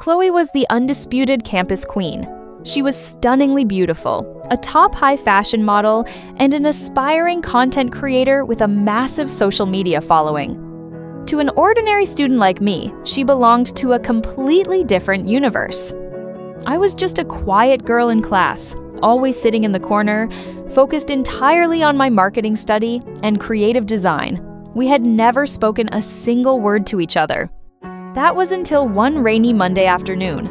Chloe was the undisputed campus queen. She was stunningly beautiful, a top high fashion model, and an aspiring content creator with a massive social media following. To an ordinary student like me, she belonged to a completely different universe. I was just a quiet girl in class, always sitting in the corner, focused entirely on my marketing study and creative design. We had never spoken a single word to each other. That was until one rainy Monday afternoon.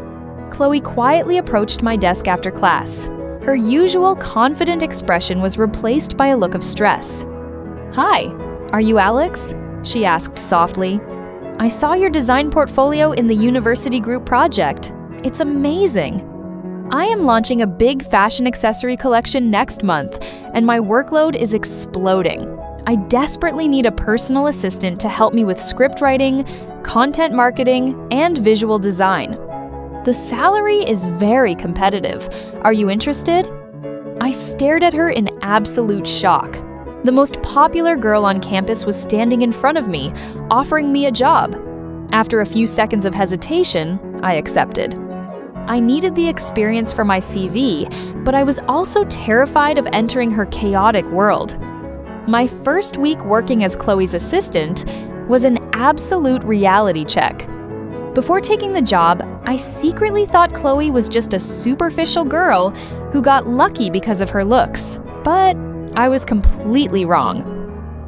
Chloe quietly approached my desk after class. Her usual confident expression was replaced by a look of stress. "Hi, are you Alex?" she asked softly. "I saw your design portfolio in the university group project. It's amazing. I am launching a big fashion accessory collection next month, and my workload is exploding. I desperately need a personal assistant to help me with script writing, content marketing, and visual design. The salary is very competitive. Are you interested?" I stared at her in absolute shock. The most popular girl on campus was standing in front of me, offering me a job. After a few seconds of hesitation, I accepted. I needed the experience for my CV, but I was also terrified of entering her chaotic world. My first week working as Chloe's assistant was an absolute reality check. Before taking the job, I secretly thought Chloe was just a superficial girl who got lucky because of her looks, but I was completely wrong.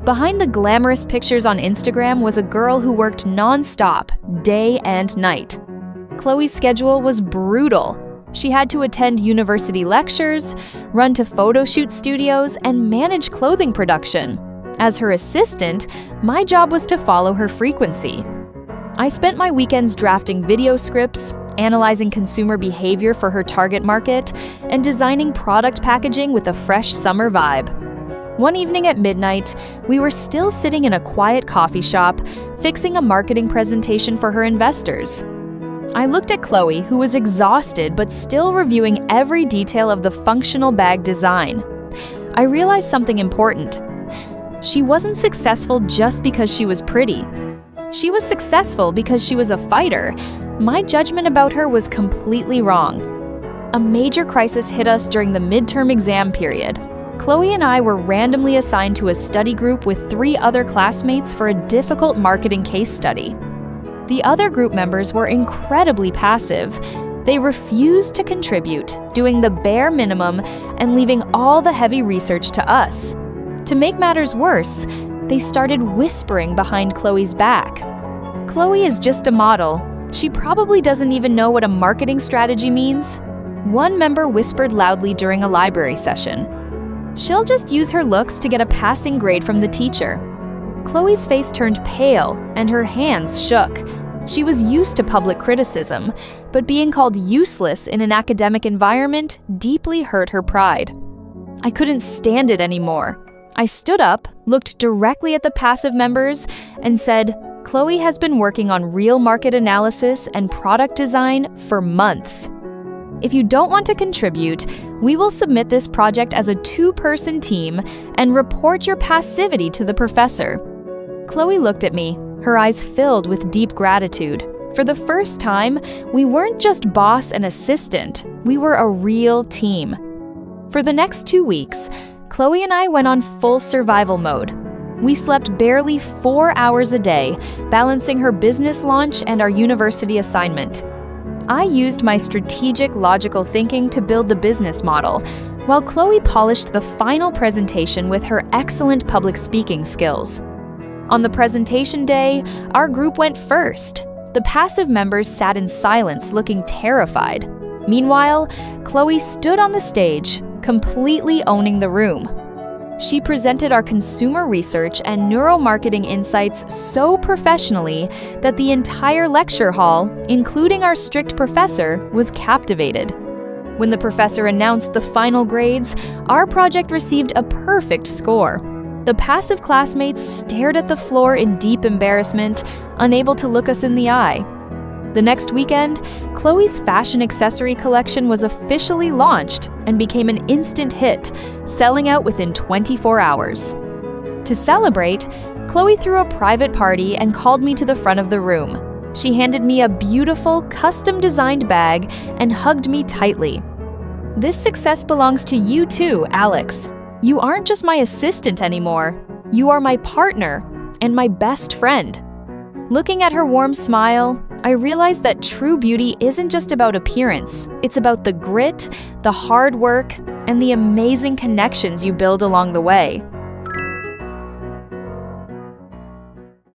Behind the glamorous pictures on Instagram was a girl who worked non-stop, day and night. Chloe's schedule was brutal. She had to attend university lectures, run to photo shoot studios, and manage clothing production. As her assistant, my job was to follow her frequency. I spent my weekends drafting video scripts, analyzing consumer behavior for her target market, and designing product packaging with a fresh summer vibe. One evening at midnight, we were still sitting in a quiet coffee shop, fixing a marketing presentation for her investors. I looked at Chloe, who was exhausted but still reviewing every detail of the functional bag design. I realized something important. She wasn't successful just because she was pretty. She was successful because she was a fighter. My judgment about her was completely wrong. A major crisis hit us during the midterm exam period. Chloe and I were randomly assigned to a study group with 3 other classmates for a difficult marketing case study. The other group members were incredibly passive. They refused to contribute, doing the bare minimum and leaving all the heavy research to us. To make matters worse, they started whispering behind Chloe's back. "Chloe is just a model. She probably doesn't even know what a marketing strategy means." One member whispered loudly during a library session. "She'll just use her looks to get a passing grade from the teacher." Chloe's face turned pale and her hands shook. She was used to public criticism, but being called useless in an academic environment deeply hurt her pride. I couldn't stand it anymore. I stood up, looked directly at the passive members, and said, "Chloe has been working on real market analysis and product design for months. If you don't want to contribute, we will submit this project as a 2-person team and report your passivity to the professor." Chloe looked at me, her eyes filled with deep gratitude. For the first time, we weren't just boss and assistant, we were a real team. For the next 2 weeks, Chloe and I went on full survival mode. We slept barely 4 hours a day, balancing her business launch and our university assignment. I used my strategic, logical thinking to build the business model, while Chloe polished the final presentation with her excellent public speaking skills. On the presentation day, our group went first. The passive members sat in silence, looking terrified. Meanwhile, Chloe stood on the stage, completely owning the room. She presented our consumer research and neuromarketing insights so professionally that the entire lecture hall, including our strict professor, was captivated. When the professor announced the final grades, our project received a perfect score. The passive classmates stared at the floor in deep embarrassment, unable to look us in the eye. The next weekend, Chloe's fashion accessory collection was officially launched and became an instant hit, selling out within 24 hours. To celebrate, Chloe threw a private party and called me to the front of the room. She handed me a beautiful, custom-designed bag and hugged me tightly. This success belongs to you too, Alex. You aren't just my assistant anymore. You are my partner and my best friend. Looking at her warm smile, I realized that true beauty isn't just about appearance. It's about the grit, the hard work, and the amazing connections you build along the way.